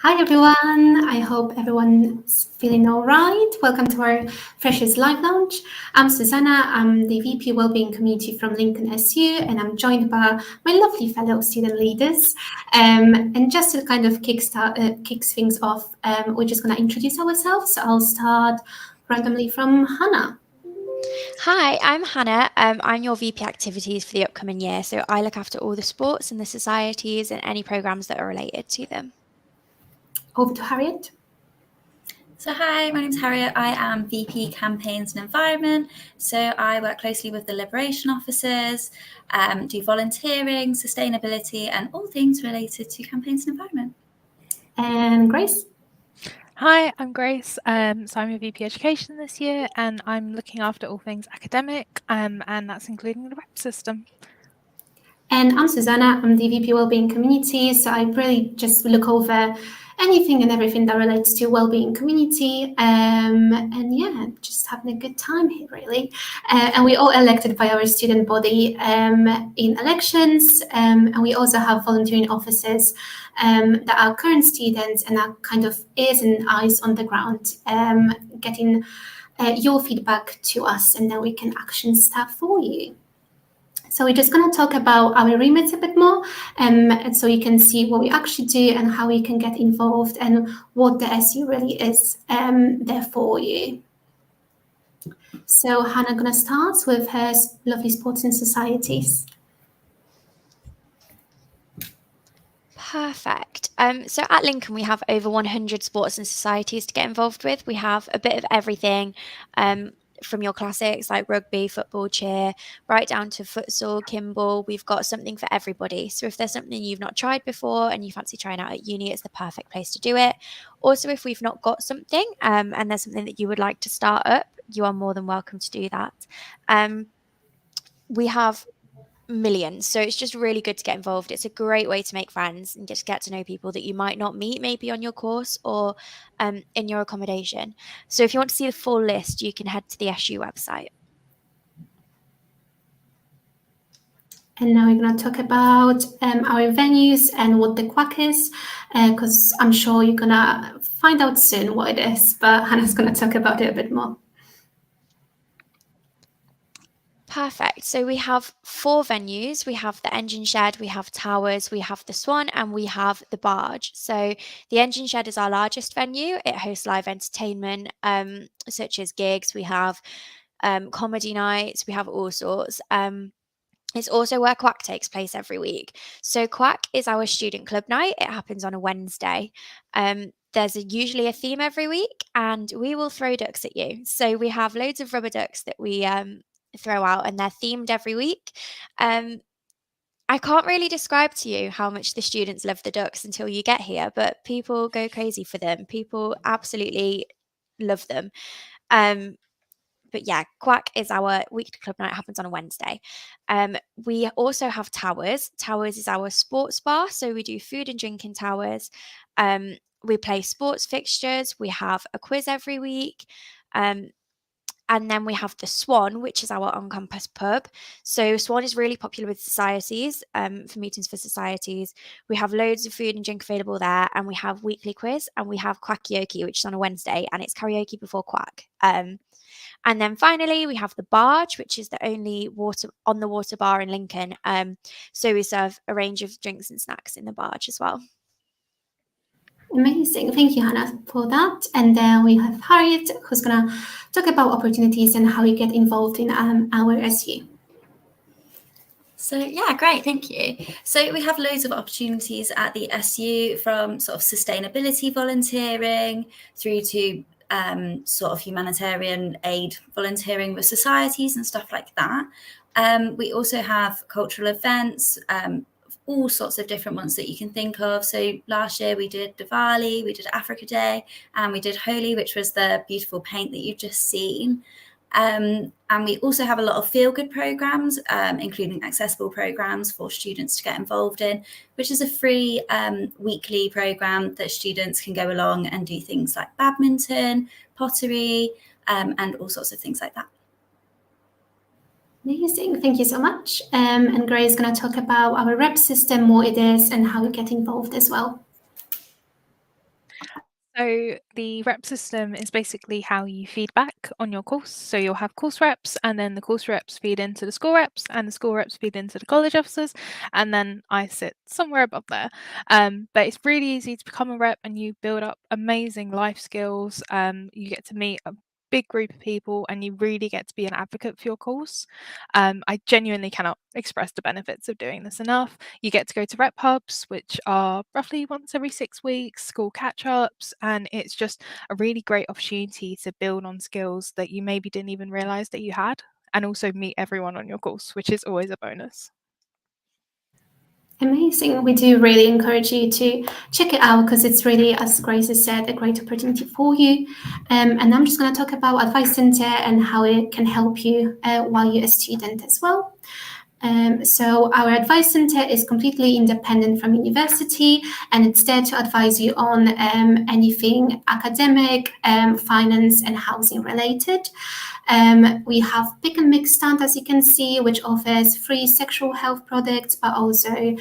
Hi everyone, I hope everyone's feeling all right. Welcome to our Freshers Live Lounge. I'm Susanna, I'm the VP Wellbeing Community from Lincoln SU, and I'm joined by my lovely fellow student leaders. And just to kind of kicks things off, we're just going to introduce ourselves. I'll start randomly from Hannah. Hi, I'm Hannah. I'm your VP Activities for the upcoming year, so I look after all the sports and the societies and any programs that are related to them. Over to Harriet. So hi, my name's Harriet. I am VP Campaigns and Environment. So I work closely with the Liberation officers, do volunteering, sustainability, and all things related to campaigns and environment. And Grace. Hi, I'm Grace. So I'm a VP Education this year, and I'm looking after all things academic, and that's including the REP system. And I'm Susanna, I'm the VP Wellbeing Community, so I really just look over anything and everything that relates to wellbeing community, and yeah, just having a good time here really. And we all elected by our student body in elections, and we also have volunteering officers that are current students and are kind of ears and eyes on the ground, getting your feedback to us, and then we can action stuff for you. So we're just going to talk about our remits a bit more, and so you can see what we actually do and how you can get involved and what the SU really is there for you. So Hannah going to start with her lovely sports and societies. Perfect. So at Lincoln, we have over 100 sports and societies to get involved with. We have a bit of everything. From your classics like rugby, football, cheer, right down to futsal, Kimball. We've got something for everybody. So if there's something you've not tried before and you fancy trying out at uni, it's the perfect place to do it. Also, if we've not got something and there's something that you would like to start up, you are more than welcome to do that. We have millions, so it's just really good to get involved. It's a great way to make friends and just get to know people that you might not meet maybe on your course or in your accommodation. So if you want to see the full list, you can head to the SU website. And now we're going to talk about our venues and what the Quack is, because I'm sure you're going to find out soon what it is, but Hannah's going to talk about it a bit more. Perfect. So we have 4 venues. We have the Engine Shed, we have Towers, we have the Swan, and we have the Barge. So the Engine Shed is our largest venue. It hosts live entertainment, such as gigs. We have comedy nights. We have all sorts. It's also where Quack takes place every week. So Quack is our student club night. It happens on a Wednesday. There's usually a theme every week, and we will throw ducks at you. So we have loads of rubber ducks that we throw out, and they're themed every week. I can't really describe to you how much the students love the ducks until you get here, but people go crazy for them. People absolutely love them. But yeah, Quack is our weekly club night. It happens on a Wednesday. We also have Towers. Towers is our sports bar, so we do food and drink in Towers. We play sports fixtures. We have a quiz every week. And then we have the Swan, which is our on-campus pub. So Swan is really popular with societies, for meetings for societies. We have loads of food and drink available there, and we have weekly quiz, and we have Quackioke, which is on a Wednesday, and it's karaoke before Quack. And then finally, we have the Barge, which is the only on the water bar in Lincoln. So we serve a range of drinks and snacks in the Barge as well. Amazing. Thank you, Hannah, for that. And then we have Harriet, who's going to talk about opportunities and how you get involved in our SU. So yeah, great, thank you. So we have loads of opportunities at the SU, from sort of sustainability volunteering through to sort of humanitarian aid volunteering with societies and stuff like that. We also have cultural events, all sorts of different ones that you can think of. So last year we did Diwali, we did Africa Day, and we did Holi, which was the beautiful paint that you've just seen. And we also have a lot of feel-good programs, including accessible programs for students to get involved in, which is a free weekly program that students can go along and do things like badminton, pottery, and all sorts of things like that. Amazing. Thank you so much. And Gray is going to talk about our rep system, what it is, and how we get involved as well. So the rep system is basically how you feedback on your course. So you'll have course reps, and then the course reps feed into the school reps, and the school reps feed into the college officers, and then I sit somewhere above there. But it's really easy to become a rep, and you build up amazing life skills. You get to meet a big group of people, and you really get to be an advocate for your course. I genuinely cannot express the benefits of doing this enough. You get to go to rep hubs, which are roughly once every 6 weeks, school catch-ups, and it's just a really great opportunity to build on skills that you maybe didn't even realize that you had, and also meet everyone on your course, which is always a bonus. Amazing. We do really encourage you to check it out because it's really, as Grace has said, a great opportunity for you. And I'm just going to talk about Advice Centre and how it can help you while you're a student as well. So our Advice Centre is completely independent from university, and it's there to advise you on anything academic, finance and housing related. We have Pick and Mix stand, as you can see, which offers free sexual health products, but also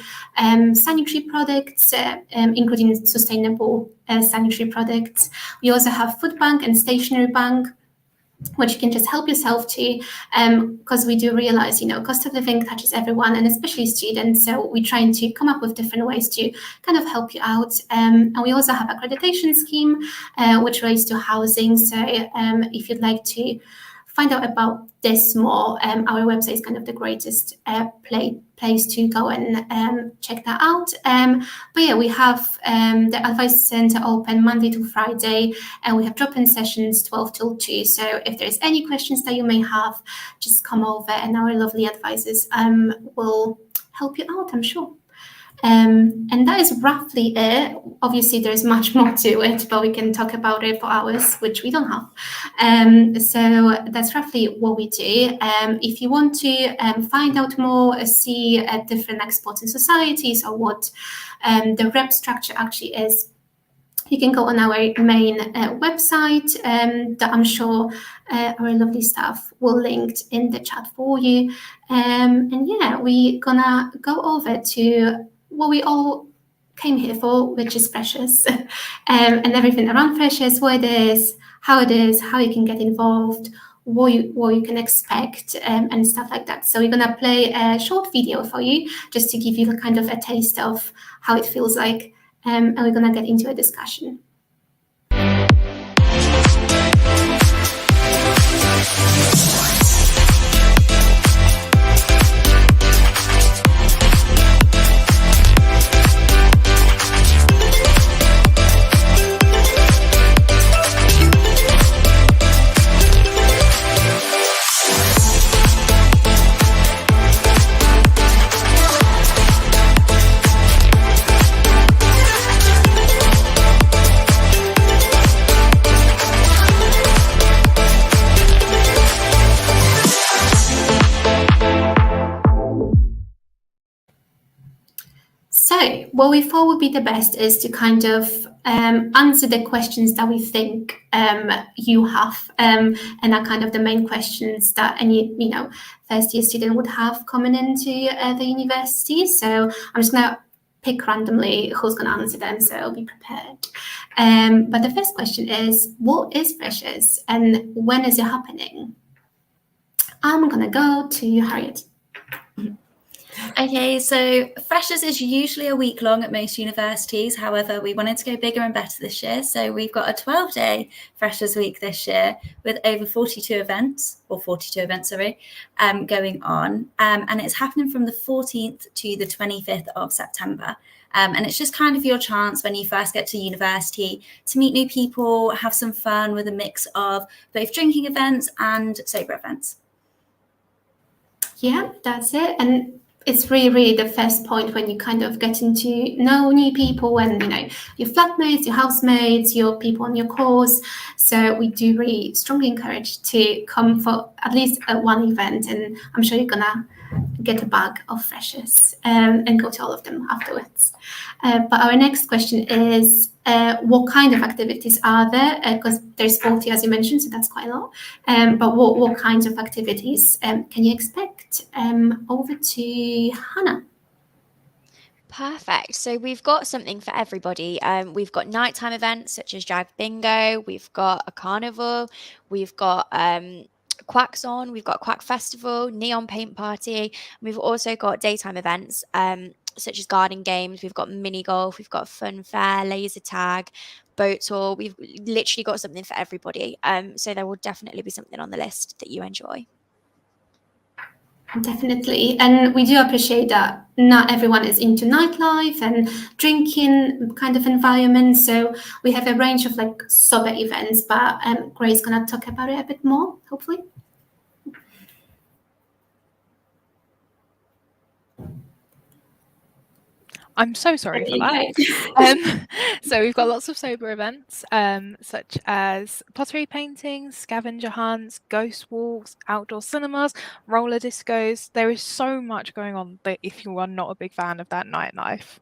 sanitary products, including sustainable sanitary products. We also have Food Bank and Stationery Bank, which you can just help yourself to, because we do realize, cost of living touches everyone, and especially students. So we're trying to come up with different ways to kind of help you out. And we also have accreditation scheme, which relates to housing. So if you'd like to find out about this more, our website is kind of the greatest place to go and check that out. But yeah, we have the Advice Centre open Monday to Friday, and we have drop-in sessions 12 till 2. So if there's any questions that you may have, just come over and our lovely advisors will help you out, I'm sure. And that is roughly it. Obviously, there's much more to it, but we can talk about it for hours, which we don't have. So that's roughly what we do. If you want to find out more, see different sports and societies, or what the rep structure actually is, you can go on our main website that I'm sure our lovely staff will link in the chat for you. And yeah, we're gonna go over to what we all came here for, which is Freshers, and everything around Freshers, what it is, how you can get involved, what you can expect, and stuff like that. So we're gonna play a short video for you, just to give you kind of a taste of how it feels like, and we're gonna get into a discussion. So what we thought would be the best is to kind of answer the questions that we think you have, and are kind of the main questions that any first year student would have coming into the university. So I'm just gonna pick randomly who's gonna answer them, so be prepared. But the first question is, what is Freshers and when is it happening? I'm gonna go to Harriet. Okay, so Freshers is usually a week long at most universities. However, we wanted to go bigger and better this year. So we've got a 12-day Freshers Week this year with over 42 events, going on. And it's happening from the 14th to the 25th of September. And it's just kind of your chance when you first get to university to meet new people, have some fun with a mix of both drinking events and sober events. Yeah, that's it. And it's really the first point when you kind of getting to know new people, and your flatmates, your housemates, your people on your course. So we do really strongly encourage to come for at least one event, and I'm sure you're gonna get a bag of Freshers and go to all of them afterwards. But our next question is, what kind of activities are there? Because there's 40, as you mentioned, so that's quite a lot. But what kinds of activities can you expect? Over to Hannah. Perfect. So we've got something for everybody. We've got nighttime events such as Drag Bingo. We've got a carnival. We've got Quacks On. We've got Quack Festival, Neon Paint Party. We've also got daytime events such as garden games. We've got mini golf. We've got fun fair, laser tag, boat tour. We've literally got something for everybody. So there will definitely be something on the list that you enjoy. Definitely. And we do appreciate that not everyone is into nightlife and drinking kind of environment. So we have a range of like sober events, but Grace's going to talk about it a bit more, hopefully. I'm so sorry for that. So we've got lots of sober events, such as pottery paintings, scavenger hunts, ghost walks, outdoor cinemas, roller discos. There is so much going on that if you are not a big fan of that nightlife.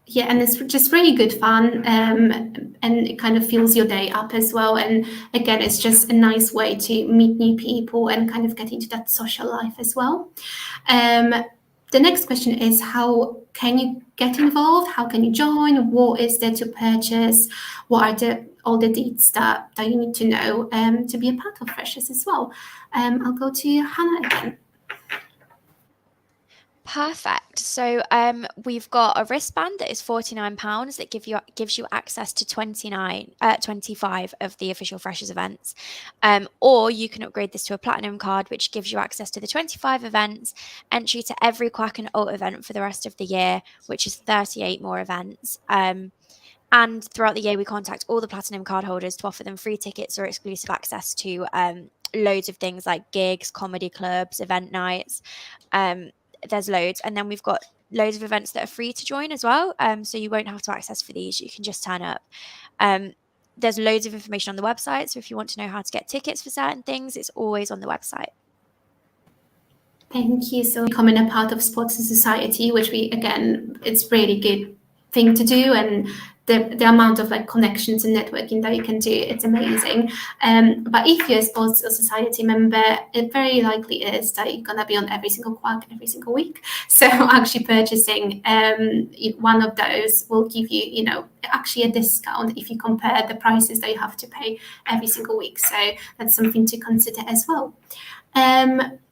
Yeah, and it's just really good fun, and it kind of fills your day up as well. And again, it's just a nice way to meet new people and kind of get into that social life as well. The next question is, how can you get involved? How can you join? What is there to purchase? What are all the deeds that you need to know to be a part of Freshers as well? I'll go to Hannah again. Perfect. So we've got a wristband that is £49 that gives you access to 25 of the official Freshers events. Or you can upgrade this to a platinum card, which gives you access to the 25 events, entry to every Quack and Alt event for the rest of the year, which is 38 more events. And throughout the year, we contact all the platinum card holders to offer them free tickets or exclusive access to loads of things like gigs, comedy clubs, event nights. There's loads. And then we've got loads of events that are free to join as well. So you won't have to access for these. You can just turn up. There's loads of information on the website. So if you want to know how to get tickets for certain things, it's always on the website. Thank you. So becoming a part of Sports and Society, which it's really good thing to do, and the amount of like connections and networking that you can do, it's amazing. But if you're a Sports or Society member, it very likely is that you're gonna be on every single Quack every single week. So actually purchasing one of those will give you, actually a discount if you compare the prices that you have to pay every single week. So that's something to consider as well.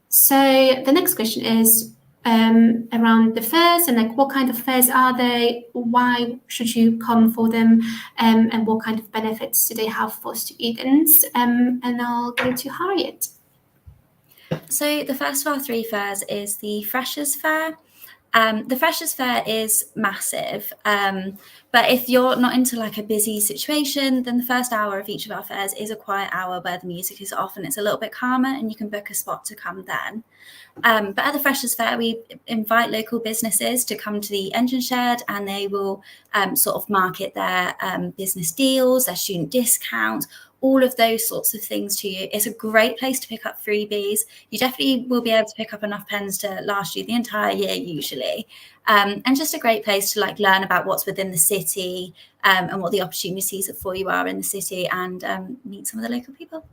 So the next question is around the fairs, and like what kind of fairs are they? Why should you come for them? And what kind of benefits do they have for students? And I'll go to Harriet. So the first of our three fairs is the Freshers Fair. The Freshers Fair is massive, but if you're not into like a busy situation, then the first hour of each of our fairs is a quiet hour where the music is off and it's a little bit calmer, and you can book a spot to come then. But at the Freshers Fair, we invite local businesses to come to the engine shed, and they will sort of market their business deals, their student discounts, all of those sorts of things to you. It's a great place to pick up freebies. You definitely will be able to pick up enough pens to last you the entire year usually. And just a great place to like learn about what's within the city and what the opportunities for you are in the city, and meet some of the local people.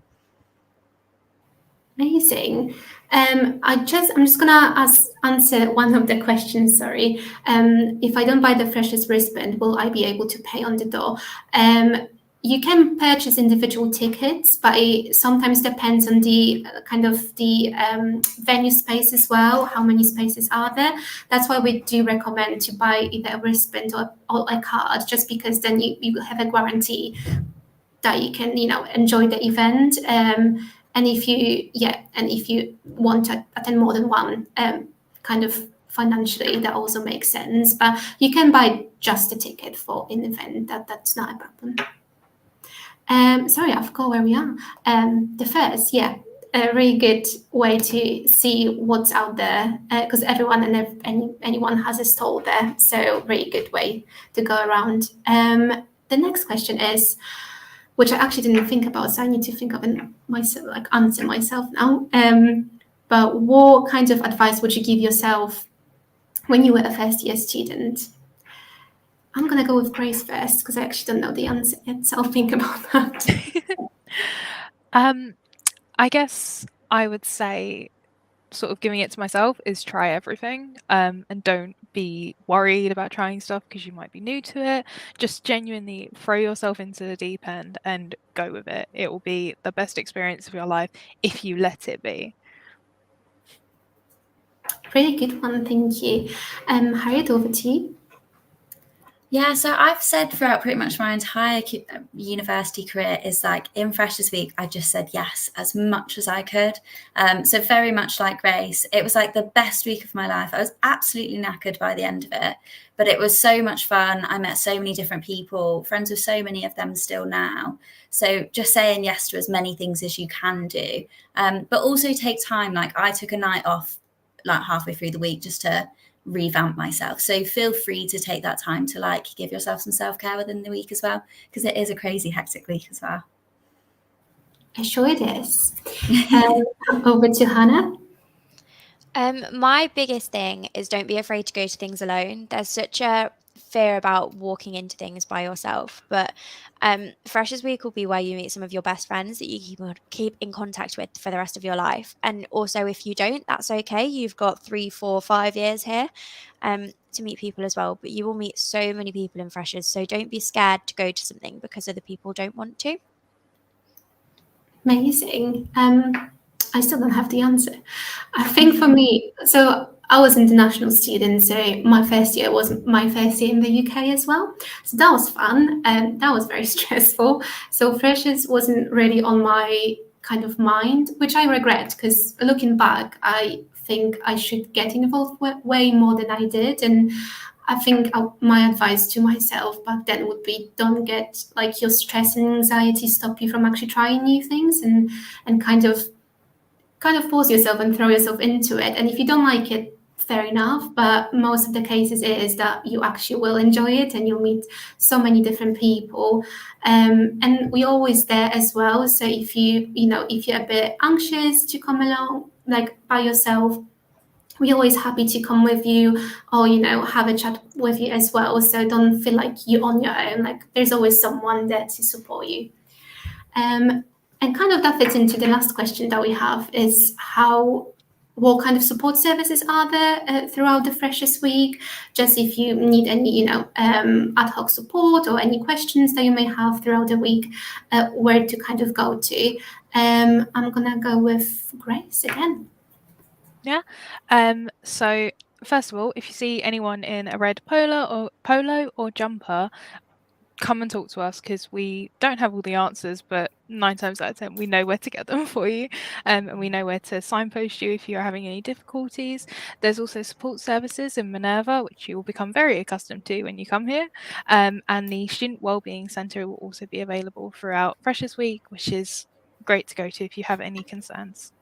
Amazing. I'm just gonna answer one of the questions. Sorry. If I don't buy the Freshers wristband, will I be able to pay on the door? You can purchase individual tickets, but it sometimes depends on the kind of the venue space as well. How many spaces are there? That's why we do recommend to buy either a wristband or a card, just because then you have a guarantee that you can enjoy the event. And if you want to attend more than one, kind of financially, that also makes sense. But you can buy just a ticket for an event. That's not a problem. Sorry, I forgot where we are. The fairs, yeah, a really good way to see what's out there, because everyone and anyone has a stall there. So really good way to go around. The next question is, which I actually didn't think about, so I need to think of answer myself now. But what kind of advice would you give yourself when you were a first year student? I'm going to go with Grace first because I actually don't know the answer yet, so I'll think about that. I guess I would say sort of giving it to myself is try everything, and don't be worried about trying stuff because you might be new to it. Just genuinely throw yourself into the deep end and go with it. It will be the best experience of your life if you let it be. Really good one, thank you. Harriet, over to you. Yeah, so I've said throughout pretty much my entire university career is like in Freshers Week, I just said yes as much as I could. So very much like Grace, it was like the best week of my life. I was absolutely knackered by the end of it, but it was so much fun. I met so many different people, friends with so many of them still now. So just saying yes to as many things as you can do, but also take time. Like I took a night off like halfway through the week just to revamp myself. So feel free to take that time to like give yourself some self-care within the week as well, because it is a crazy hectic week as well. I'm sure it is. Over to Hannah. My biggest thing is don't be afraid to go to things alone. There's such a fear about walking into things by yourself, but Freshers Week will be where you meet some of your best friends that you keep in contact with for the rest of your life. And also, if you don't, that's okay. You've got 3, 4, 5 years here to meet people as well. But you will meet so many people in Freshers, so don't be scared to go to something because other people don't want to. Amazing. I still don't have the answer. I think for me, so I was an international student, so my first year was my first year in the UK as well. So that was fun, and that was very stressful. So Freshers wasn't really on my kind of mind, which I regret, because looking back, I think I should get involved way more than I did. And I think my advice to myself back then would be, don't get like your stress and anxiety stop you from actually trying new things, and kind of force yourself and throw yourself into it. And if you don't like it, fair enough. But most of the cases is that you actually will enjoy it, and you'll meet so many different people. And we're always there as well. So if if you're a bit anxious to come along like by yourself, we're always happy to come with you, or have a chat with you as well. So don't feel like you're on your own. Like there's always someone there to support you. And kind of that fits into the last question that we have, is what kind of support services are there throughout the Freshers Week? Just if you need any, ad hoc support or any questions that you may have throughout the week, where to kind of go to. I'm gonna go with Grace again. Yeah. So first of all, if you see anyone in a red polo or jumper, come and talk to us, because we don't have all the answers, but 9 times out of 10 we know where to get them for you, and we know where to signpost you if you're having any difficulties. There's also support services in Minerva, which you will become very accustomed to when you come here, and the Student Wellbeing Centre will also be available throughout Freshers Week, which is great to go to if you have any concerns.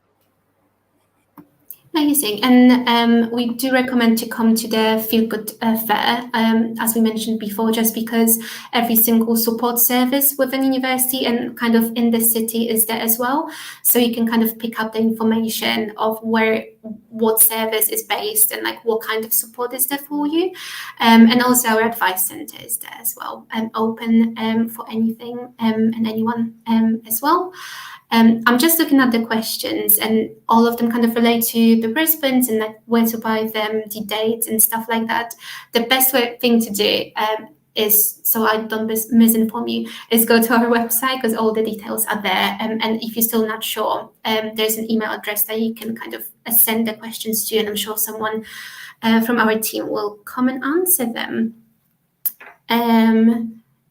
Amazing. And we do recommend to come to the Feel Good Fair, as we mentioned before, just because every single support service within university and kind of in the city is there as well. So you can kind of pick up the information of what service is based and like what kind of support is there for you. And also our advice centre is there as well, open for anything and anyone as well. I'm just looking at the questions, and all of them kind of relate to the wristbands and like where to buy them, the dates and stuff like that. The best thing to do is, so I don't misinform you, is go to our website, because all the details are there. And if you're still not sure, there's an email address that you can kind of send the questions to, and I'm sure someone from our team will come and answer them.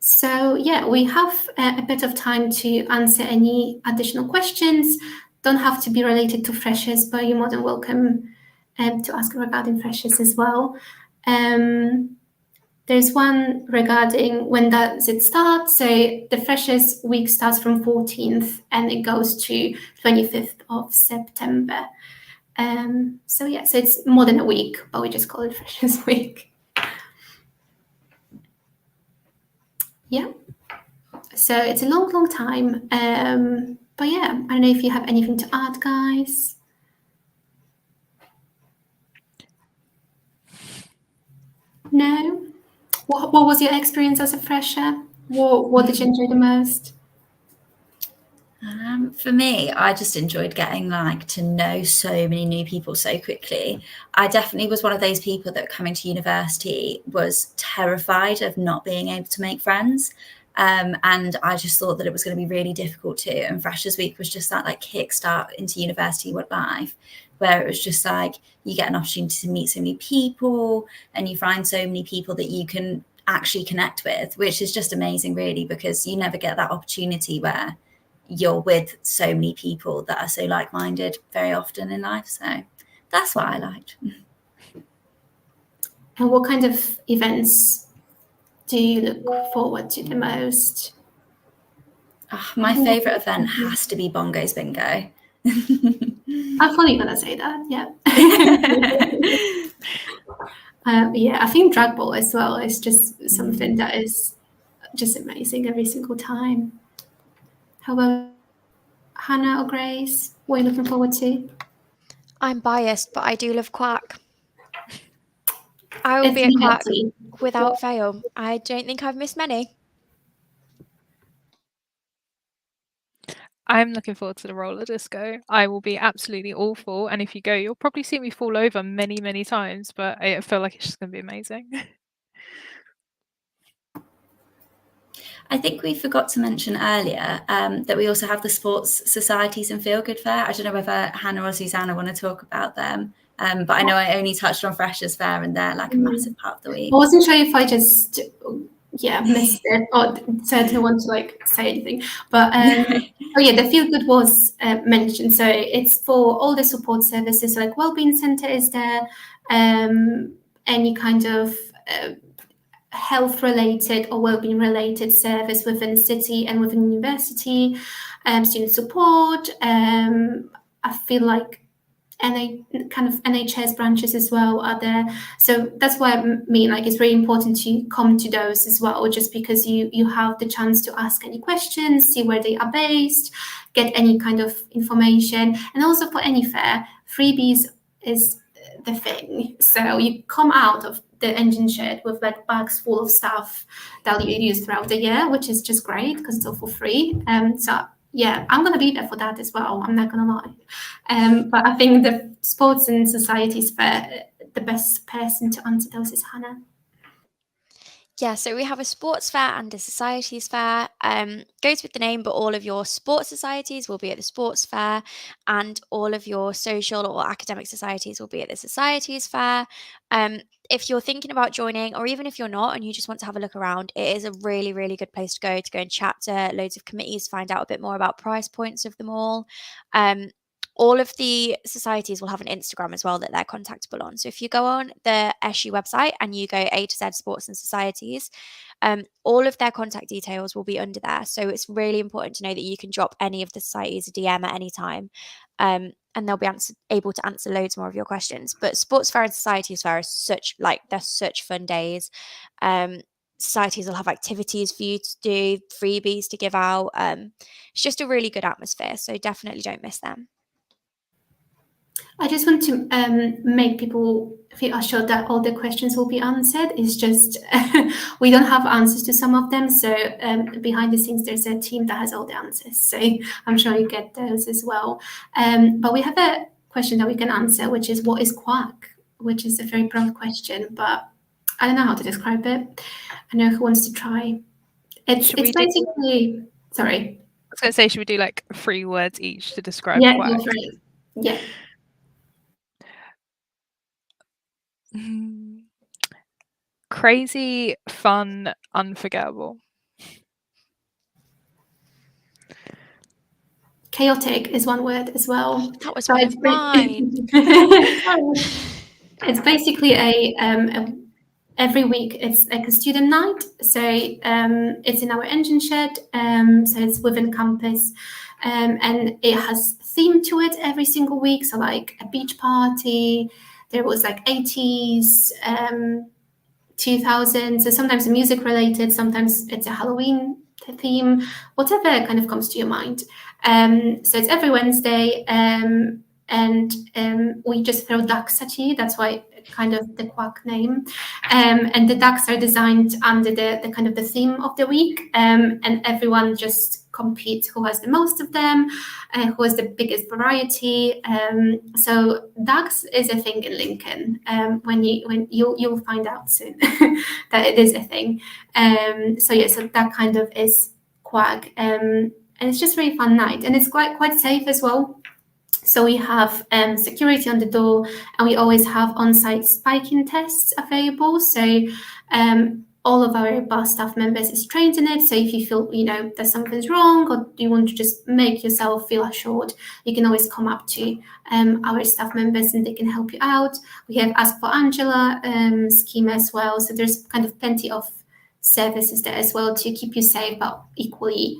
So yeah, we have a bit of time to answer any additional questions. Don't have to be related to Freshers, but you're more than welcome to ask regarding Freshers as well. There's one regarding when does it start. So the Freshers Week starts from 14th and it goes to 25th of September. So yeah, so it's more than a week, but we just call it Freshers Week. Yeah. So it's a long, long time. But yeah, I don't know if you have anything to add, guys. No? What was your experience as a fresher? What did you enjoy the most? For me, I just enjoyed getting to know so many new people so quickly. I definitely was one of those people that coming to university was terrified of not being able to make friends. And I just thought that it was going to be really difficult too. And Freshers Week was just that kickstart into university life, where it was just you get an opportunity to meet so many people and you find so many people that you can actually connect with, which is just amazing really, because you never get that opportunity where you're with so many people that are so like-minded very often in life. So that's what I liked. And what kind of events do you look forward to the most? My favorite event has to be Bongos Bingo. I thought you were gonna say that. Yeah. Yeah, I think drag ball as well is just something that is just amazing every single time. How about Hannah or Grace? What are you looking forward to? I'm biased, but I do love Quack. I will It's be at me Quack too. without fail. I don't think I've missed many. I'm looking forward to the roller disco. I will be absolutely awful, and if you go, you'll probably see me fall over many, many times, but I feel like it's just going to be amazing. I think we forgot to mention earlier that we also have the sports societies and Feel Good Fair. I don't know whether Hannah or Susanna want to talk about them, but I know I only touched on Freshers Fair, and they're a massive part of the week. I wasn't sure if I just missed it or certainly want to say anything, but the Feel Good was mentioned. So it's for all the support services, like Wellbeing Centre is there, any kind of health related or wellbeing related service within the city and within university, student support. I feel like NHS branches as well are there. So that's why I mean it's really important to come to those as well, just because you have the chance to ask any questions, see where they are based, get any kind of information. And also for any fair, freebies is the thing. So you come out of the engine shed with bags full of stuff that you use throughout the year, which is just great because it's all for free. So yeah, I'm going to be there for that as well. I'm not going to lie. But I think the sports and societies fair, the best person to answer those is Hannah. Yeah, so we have a sports fair and a societies fair. Goes with the name, but all of your sports societies will be at the sports fair, and all of your social or academic societies will be at the societies fair. If you're thinking about joining, or even if you're not and you just want to have a look around, it is a really, really good place to go and chat to loads of committees, find out a bit more about price points of them all. All of the societies will have an Instagram as well that they're contactable on. So if you go on the SU website and you go A to Z Sports and Societies, all of their contact details will be under there. So it's really important to know that you can drop any of the societies a DM at any time, and they'll be able to answer loads more of your questions. But Sports Fair and Societies Fair is they're such fun days. Societies will have activities for you to do, freebies to give out. It's just a really good atmosphere. So definitely don't miss them. I just want to make people feel assured that all the questions will be answered. It's just we don't have answers to some of them. So behind the scenes, there's a team that has all the answers. So I'm sure you get those as well. But we have a question that we can answer, which is what is Quack? Which is a very broad question, but I don't know how to describe it. I know who wants to try. It's basically, sorry. I was going to say, should we do 3 words each to describe Quack? Quack? Yeah. Crazy, fun, unforgettable. Chaotic is one word as well. That was one of mine. It's basically every week it's a student night. So it's in our engine shed. So it's within campus, and it has theme to it every single week. So a beach party. There was 80s, 2000s. So sometimes music related, sometimes it's a Halloween theme, whatever kind of comes to your mind. So it's every Wednesday, and we just throw ducks at you. That's why kind of the Quack name. And the ducks are designed under the kind of the theme of the week, and everyone just compete who has the most of them, who has the biggest variety. So ducks is a thing in Lincoln. When you'll find out soon that it is a thing. So that kind of is quag, and it's just really fun night, and it's quite safe as well. So we have security on the door, and we always have on-site spiking tests available. So all of our bar staff members is trained in it. So if you feel, that something's wrong, or you want to just make yourself feel assured, you can always come up to our staff members and they can help you out. We have Ask for Angela scheme as well. So there's kind of plenty of services there as well to keep you safe, but equally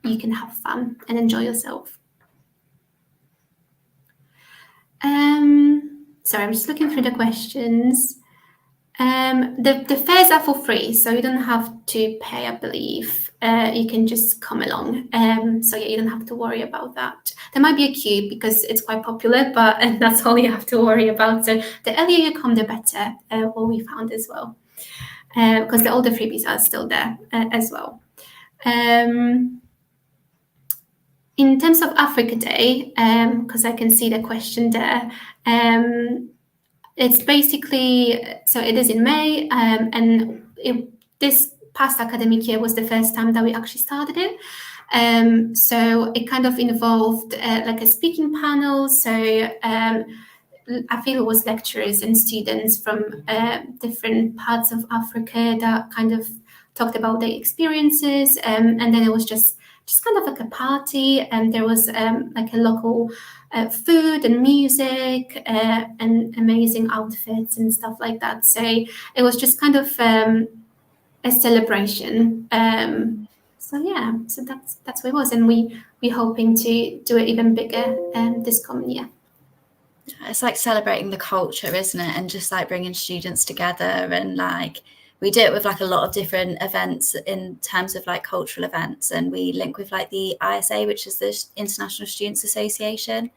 you can have fun and enjoy yourself. Sorry, I'm just looking through the questions. The fares are for free, so you don't have to pay, I believe. You can just come along. So you don't have to worry about that. There might be a queue because it's quite popular, but that's all you have to worry about. So the earlier you come, the better, what we found as well. Because all the freebies are still there as well. In terms of Africa Day, because I can see the question there, it's basically, so it is in May, and this past academic year was the first time that we actually started it. So it kind of involved like a speaking panel. So I feel it was lecturers and students from different parts of Africa that kind of talked about their experiences, and then it was just kind of like a party, and there was like a local food and music and amazing outfits and stuff like that. So it was just kind of a celebration. So that's what it was, and we're hoping to do it even bigger this coming year. It's like celebrating the culture, isn't it? And just like bringing students together, and like we do it with like a lot of different events in terms of like cultural events, and we link with like the ISA, which is the International Students Association,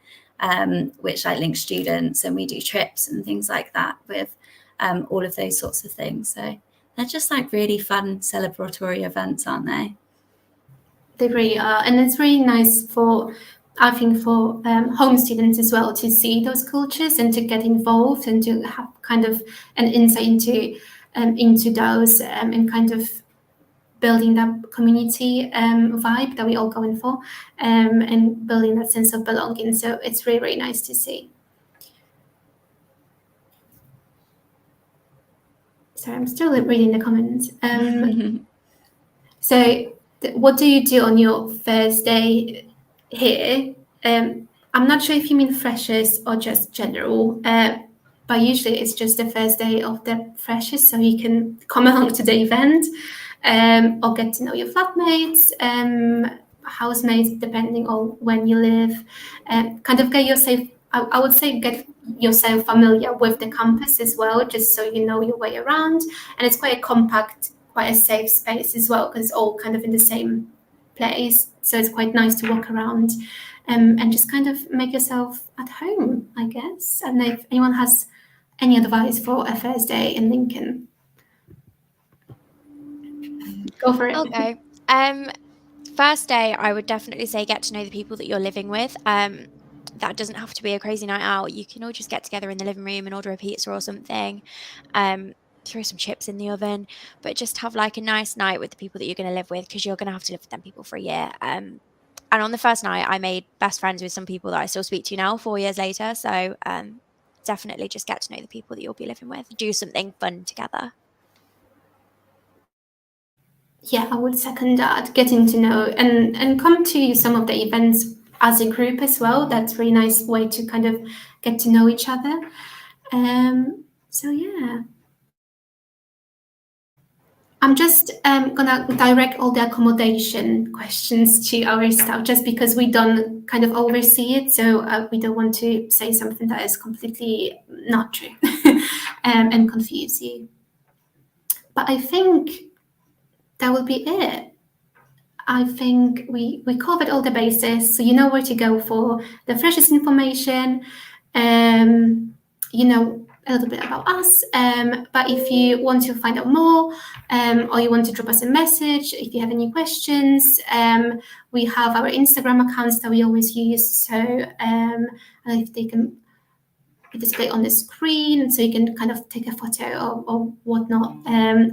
which like links students, and we do trips and things like that with all of those sorts of things. So they're just like really fun celebratory events, aren't they? They really are, and it's really nice for home students as well to see those cultures and to get involved and to have kind of an insight into those and kind of building that community vibe that we're all going for, and building that sense of belonging. So it's really, really nice to see. Sorry, I'm still reading the comments. So what do you do on your Thursday here? I'm not sure if you mean freshers or just general, but usually it's just the first day of the freshers, so you can come along to the event or get to know your flatmates, housemates, depending on when you live, kind of get yourself, I would say get yourself familiar with the campus as well, just so you know your way around. And it's quite a compact, quite a safe space as well, because it's all kind of in the same place. So it's quite nice to walk around and just kind of make yourself at home, I guess. I don't know if anyone has any advice for a Thursday in Lincoln. Go for it. Okay. First day, I would definitely say get to know the people that you're living with. That doesn't have to be a crazy night out. You can all just get together in the living room and order a pizza or something. Throw some chips in the oven, but just have like a nice night with the people that you're going to live with, because you're going to have to live with them people for a year. And on the first night, I made best friends with some people that I still speak to now 4 years later. So definitely just get to know the people that you'll be living with. Do something fun together. Yeah, I would second that. Getting to know and come to some of the events as a group as well. That's a really nice way to kind of get to know each other. So yeah. I'm just gonna direct all the accommodation questions to our staff, just because we don't kind of oversee it, so we don't want to say something that is completely not true and confuse you. But I think that will be it. I think we covered all the bases, so you know where to go for the freshest information. You know a little bit about us. But if you want to find out more, or you want to drop us a message, if you have any questions, we have our Instagram accounts that we always use. So I don't know if they can be displayed on the screen, so you can kind of take a photo or whatnot,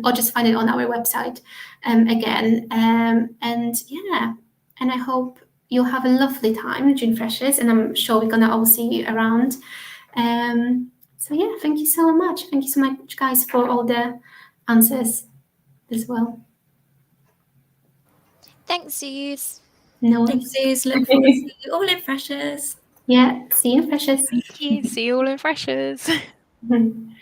or just find it on our website again. And yeah, and I hope you'll have a lovely time during Freshers, and I'm sure we're gonna all see you around. So yeah, thank you so much. Thank you so much, guys, for all the answers as well. Thanks, Suze. No Thanks, worries. Suze. Look forward to seeing you all in Freshers. Yeah, see you in Freshers. Thank you. See you all in Freshers. Mhm.